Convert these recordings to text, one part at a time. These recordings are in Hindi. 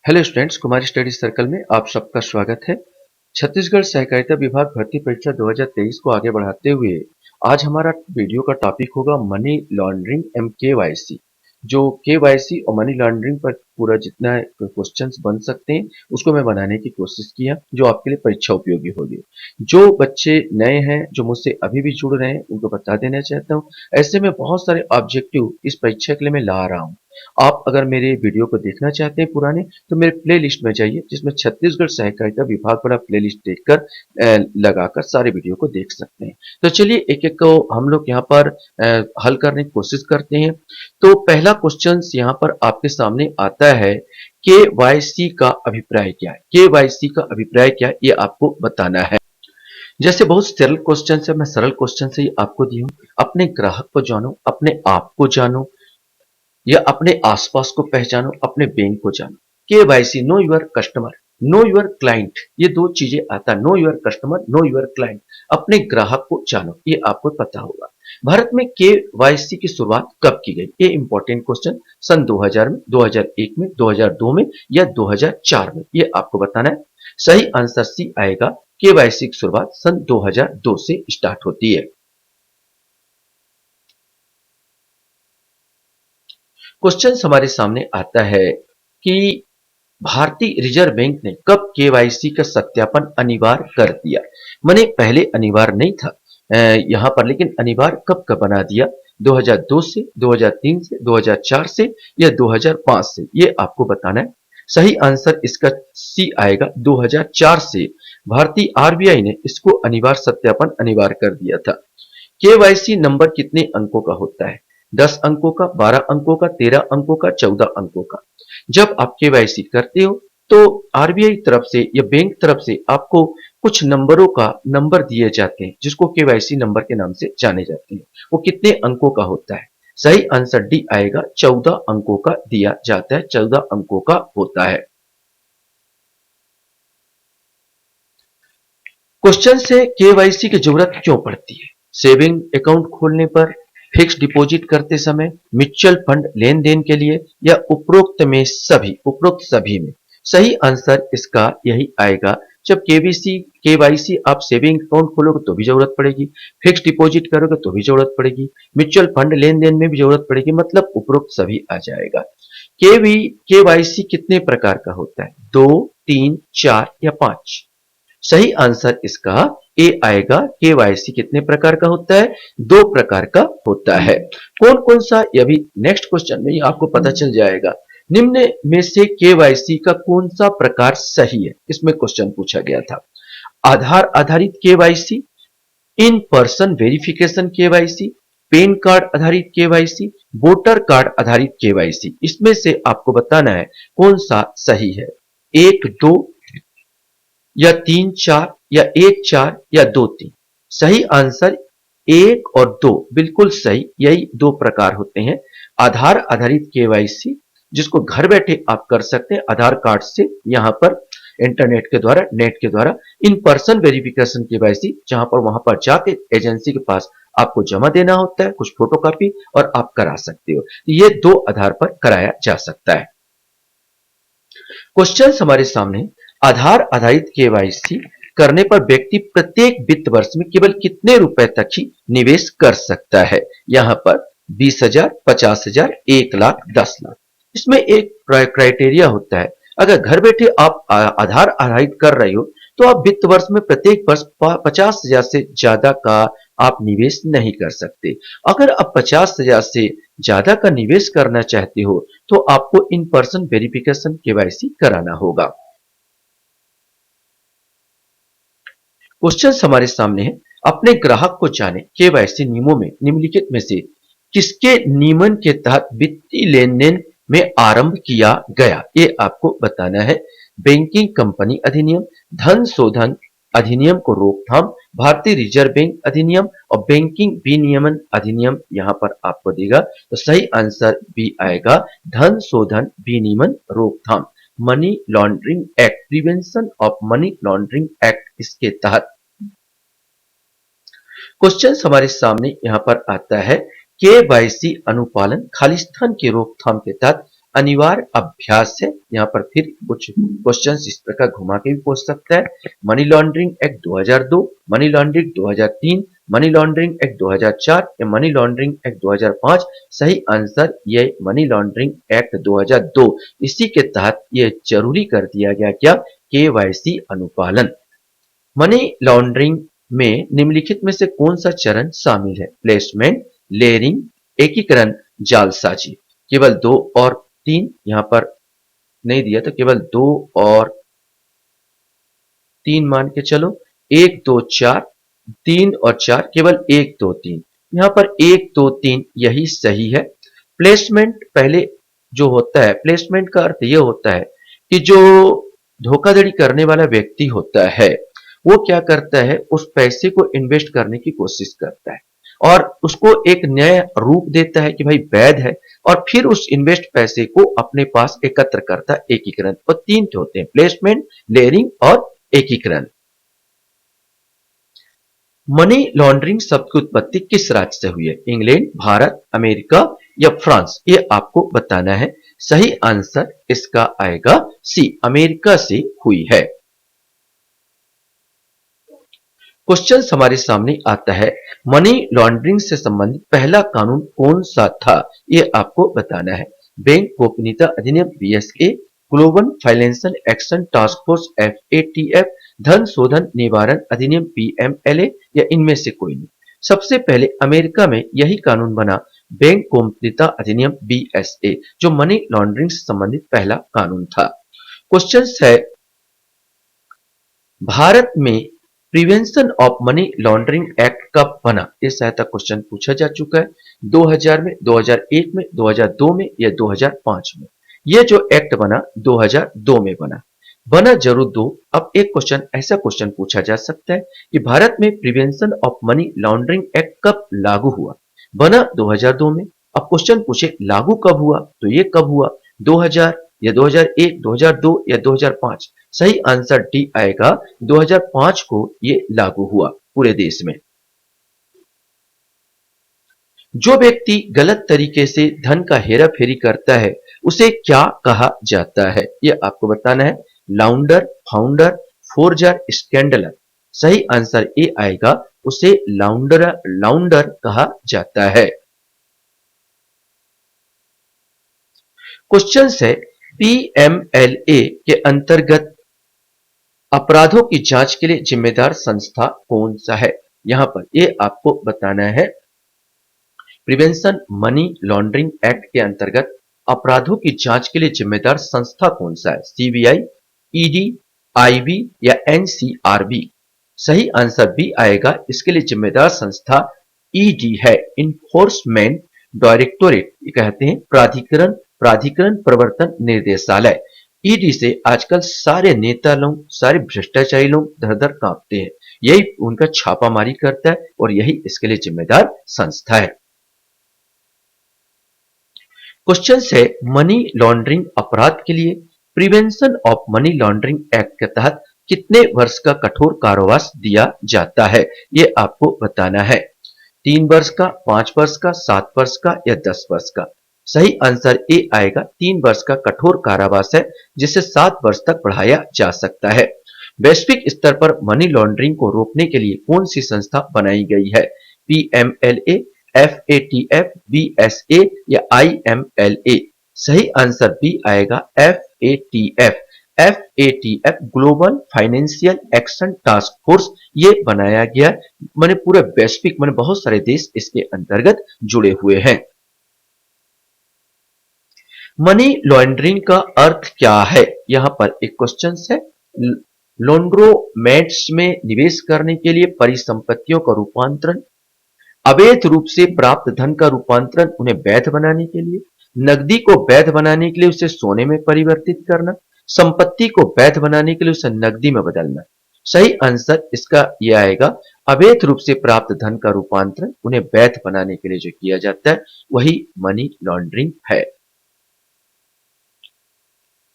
हेलो स्टूडेंट्स, कुमारी स्टडी सर्कल में आप सबका स्वागत है। छत्तीसगढ़ सहकारिता विभाग भर्ती परीक्षा 2023 को आगे बढ़ाते हुए आज हमारा वीडियो का टॉपिक होगा मनी लॉन्ड्रिंग एम केवाईसी। जो केवाईसी और मनी लॉन्ड्रिंग पर पूरा जितना क्वेश्चंस बन सकते हैं उसको मैं बनाने की कोशिश किया, जो आपके लिए परीक्षा उपयोगी होगी। जो बच्चे नए हैं, जो मुझसे अभी भी जुड़ रहे हैं, उनको बता देना चाहता हूँ, ऐसे में बहुत सारे ऑब्जेक्टिव इस परीक्षा के लिए मैं ला रहा हूँ। आप अगर मेरे वीडियो को देखना चाहते हैं पुराने, तो मेरे प्लेलिस्ट में जाइए, जिसमें छत्तीसगढ़ सहकारिता विभाग वाला प्लेलिस्ट देखकर लगाकर सारे वीडियो को देख सकते हैं। तो चलिए एक एक को हम लोग यहाँ पर हल करने की कोशिश करते हैं। तो पहला क्वेश्चन यहाँ पर आपके सामने आता है, केवाईसी का अभिप्राय क्या है। केवाईसी का अभिप्राय क्या है, ये आपको बताना है। जैसे बहुत सरल क्वेश्चन है, मैं सरल क्वेश्चन से ही आपको दी हूँ। अपने ग्राहक को जानो, अपने आप को जानो, या अपने आसपास को पहचानो, अपने बैंक को जानो। KYC, know your customer, know your client, ये दो चीजें आता है। Know your customer, know your client, अपने ग्राहक को जानो, ये आपको पता होगा। भारत में केवाईसी की शुरुआत कब की गई, ये इंपॉर्टेंट क्वेश्चन। सन 2000 में, 2001 में, 2002 में या 2004 में, ये आपको बताना है। सही आंसर सी आएगा। केवाईसी की शुरुआत सन 2002 से स्टार्ट होती है। क्वेश्चन हमारे सामने आता है कि भारतीय रिजर्व बैंक ने कब केवाईसी का सत्यापन अनिवार्य कर दिया। माने पहले अनिवार्य नहीं था यहां पर, लेकिन अनिवार्य कब का बना दिया। 2002 से, 2003 से, 2004 से या 2005 से, ये आपको बताना है। सही आंसर इसका सी आएगा। 2004 से भारतीय आरबीआई ने इसको अनिवार्य सत्यापन अनिवार्य कर दिया था। केवाईसी नंबर कितने अंकों का होता है। 10 अंकों का, 12 अंकों का, 13 अंकों का, 14 अंकों का। जब आप केवाईसी करते हो तो आरबीआई तरफ से या बैंक तरफ से आपको कुछ नंबरों का नंबर दिए जाते हैं, जिसको केवाईसी नंबर के नाम से जाने जाते हैं। वो कितने अंकों का होता है। सही आंसर डी आएगा। 14 अंकों का दिया जाता है, 14 अंकों का होता है। क्वेश्चन से केवाईसी की जरूरत क्यों पड़ती है। सेविंग अकाउंट खोलने पर, फिक्स डिपॉजिट करते समय, म्यूचुअल फंड लेन देन के लिए, या उपरोक्त सभी में। सही आंसर इसका यही आएगा। जब केवाईसी आप सेविंग अकाउंट खोलोगे तो भी जरूरत पड़ेगी, फिक्स डिपॉजिट करोगे तो भी जरूरत पड़ेगी, म्यूचुअल फंड लेन देन में भी जरूरत पड़ेगी, मतलब उपरोक्त सभी आ जाएगा। केवाईसी कितने प्रकार का होता है। 2, 3, 4 या 5। सही आंसर इसका ए आएगा। केवाईसी कितने प्रकार का होता है। 2 प्रकार का होता है। कौन कौन सा, यह भी नेक्स्ट क्वेश्चन में ही आपको पता चल जाएगा। निम्न में से केवाईसी का कौन सा प्रकार सही है, इसमें क्वेश्चन पूछा गया था। आधार आधारित KYC, in person verification KYC, pan card आधारित केवाईसी, वोटर कार्ड आधारित केवाईसी, इसमें से आपको बताना है कौन सा सही है। 1, 2 या 3, 4 या 1, 4 या 2, 3। सही आंसर 1 और 2 बिल्कुल सही। यही 2 प्रकार होते हैं। आधार आधारित केवाईसी, जिसको घर बैठे आप कर सकते हैं आधार कार्ड से, यहां पर इंटरनेट के द्वारा, नेट के द्वारा। इन पर्सन वेरिफिकेशन केवाईसी, जहां पर वहां पर जाके एजेंसी के पास आपको जमा देना होता है कुछ फोटोकॉपी, और आप करा सकते हो। ये 2 आधार पर कराया जा सकता है। क्वेश्चन हमारे सामने, आधार आधारित केवाईसी करने पर व्यक्ति प्रत्येक वित्त वर्ष में केवल कितने रुपए तक ही निवेश कर सकता है। यहां पर 20,000, 50,000, 1 लाख, 10 लाख। इसमें एक क्राइटेरिया होता है। अगर घर बैठे आप आधार आधारित कर रहे हो, तो आप वित्त वर्ष में प्रत्येक वर्ष 50,000 से ज्यादा का आप निवेश नहीं कर सकते। अगर आप 50,000 से ज्यादा का निवेश करना चाहते हो, तो आपको इन पर्सन वेरिफिकेशन केवाईसी कराना होगा। क्वेश्चन हमारे सामने है, अपने ग्राहक को जाने केवाईसी नियमों में निम्नलिखित में से किसके नियमन के तहत वित्तीय लेन देन में आरंभ किया गया, ये आपको बताना है। बैंकिंग कंपनी अधिनियम, धन शोधन अधिनियम को रोकथाम, भारतीय रिजर्व बैंक अधिनियम और बैंकिंग विनियमन अधिनियम यहां पर आपको देगा। तो सही आंसर बी आएगा, धन शोधन विनियमन रोकथाम, money laundering act, prevention of money laundering act, इसके तहत। क्वेश्चन हमारे सामने यहां पर आता है, केवाईसी अनुपालन खालिस्तान की रोकथाम के तहत अनिवार्य अभ्यास है। यहाँ पर फिर कुछ क्वेश्चंस इस प्रकार घुमा के भी पूछ सकता है। Money laundering act 2002, money laundering 2003, money laundering act 2004 या मनी लॉन्ड्रिंग एक्ट 2005। सही आंसर ये मनी लॉन्ड्रिंग एक्ट 2002। इसी के तहत ये जरूरी कर दिया गया क्या, केवाईसी अनुपालन। मनी लॉन्ड्रिंग में निम्नलिखित में से कौन सा चरण शामिल है? प्लेसमेंट, लेयरिंग, एकीकरण, जालसाजी। केवल 2 और 3 यहां पर नहीं दिया, तो केवल 2 और 3 मान के चलो। 1 2 4, 3 और 4, केवल 1 2 3। यहां पर 1 2 3 यही सही है। प्लेसमेंट पहले जो होता है, प्लेसमेंट का अर्थ यह होता है कि जो धोखाधड़ी करने वाला व्यक्ति होता है वो क्या करता है, उस पैसे को इन्वेस्ट करने की कोशिश करता है और उसको एक नया रूप देता है कि भाई वैध है, और फिर उस इन्वेस्ट पैसे को अपने पास एकत्र करता है। एकीकरण। तो 3 होते हैं, प्लेसमेंट, लेयरिंग और एकीकरण। मनी लॉन्ड्रिंग शब्द की उत्पत्ति किस राज्य से हुई है? इंग्लैंड, भारत, अमेरिका या फ्रांस? ये आपको बताना है। सही आंसर इसका आएगा सी, अमेरिका से हुई है। क्वेश्चन हमारे सामने आता है, मनी लॉन्ड्रिंग से संबंधित पहला कानून कौन सा था? यह आपको बताना है। बैंक गोपनीयता अधिनियम BSA, global financial action task force FATF, धन शोधन निवारण अधिनियम पीएमएलए या इनमें से कोई नहीं। सबसे पहले अमेरिका में यही कानून बना, बैंक गोपनीयता अधिनियम बीएसए, जो मनी लॉन्ड्रिंग से संबंधित पहला कानून था। क्वेश्चन है, भारत में prevention of money laundering act कब बना? ये सहायता क्वेश्चन पूछा जा चुका है। 2000 में, 2001 में, 2002 में या 2005 में? ये जो एक्ट बना 2002 में बना जरूर दो। अब एक क्वेश्चन, ऐसा क्वेश्चन पूछा जा सकता है कि भारत में prevention of money laundering act कब लागू हुआ? बना 2002 में। अब क्वेश्चन पूछे लागू कब हुआ, तो ये कब हुआ? 2000 या 2001, 2002 या 2005? सही आंसर डी आएगा, 2005 को ये लागू हुआ पूरे देश में। जो व्यक्ति गलत तरीके से धन का हेरा फेरी करता है उसे क्या कहा जाता है? यह आपको बताना है। लाउंडर, फाउंडर, फोर्जर, स्कैंडलर? सही आंसर ए आएगा, उसे लाउंडर कहा जाता है। क्वेश्चन है, पीएमएलए के अंतर्गत अपराधों की जांच के लिए जिम्मेदार संस्था कौन सा है? यहां पर ये आपको बताना है। प्रिवेंशन मनी लॉन्ड्रिंग एक्ट के अंतर्गत अपराधों की जांच के लिए जिम्मेदार संस्था कौन सा है? सीबीआई, ईडी, आईबी या एनसीआरबी? सही आंसर बी आएगा, इसके लिए जिम्मेदार संस्था ईडी है, इन्फोर्समेंट डायरेक्टोरेट कहते हैं, प्राधिकरण प्रवर्तन निर्देशालय। ईडी से आजकल सारे नेता लोग, सारे भ्रष्टाचारी लोग दर दर कांपते हैं। यही उनका छापामारी करता है और यही इसके लिए जिम्मेदार संस्था है। क्वेश्चन है, मनी लॉन्ड्रिंग अपराध के लिए prevention of money laundering act के तहत कितने वर्ष का कठोर कारावास दिया जाता है? यह आपको बताना है। 3 वर्ष का, 5 वर्ष का, 7 वर्ष का या 10 वर्ष का? सही आंसर ए आएगा, 3 वर्ष का कठोर कारावास है, जिसे 7 वर्ष तक बढ़ाया जा सकता है। वैश्विक स्तर पर मनी लॉन्ड्रिंग को रोकने के लिए कौन सी संस्था बनाई गई है? पीएमएलए, एफएटीएफ, बीएसए या आईएमएलए? सही आंसर बी आएगा, FATF. FATF global financial action task force ये बनाया गया, माने पूरे वैश्विक, माने बहुत सारे देश इसके अंतर्गत जुड़े हुए हैं। मनी लॉन्ड्रिंग का अर्थ क्या है? यहां पर एक क्वेश्चन है। लॉन्ड्रोमैट्स में निवेश करने के लिए परिसंपत्तियों का रूपांतरण, अवैध रूप से प्राप्त धन का रूपांतरण उन्हें वैध बनाने के लिए, नकदी को वैध बनाने के लिए उसे सोने में परिवर्तित करना, संपत्ति को वैध बनाने के लिए उसे नकदी में बदलना। सही आंसर इसका यह आएगा, अवैध रूप से प्राप्त धन का रूपांतरण उन्हें वैध बनाने के लिए जो किया जाता है वही मनी लॉन्ड्रिंग है।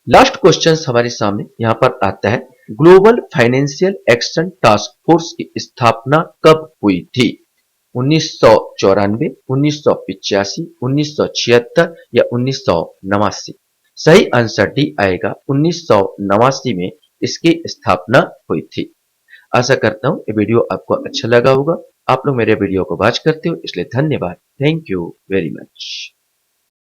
लास्ट क्वेश्चन हमारे सामने यहां पर आता है, global financial action task force की स्थापना कब हुई थी? 1994, 1985, 1976 या 1989? सही आंसर डी आएगा। 1989 में इसकी स्थापना हुई थी। आशा करता हूँ ये वीडियो आपको अच्छा लगा होगा। आप लोग मेरे वीडियो को वॉच करते हो इसलिए धन्यवाद। Thank you very much.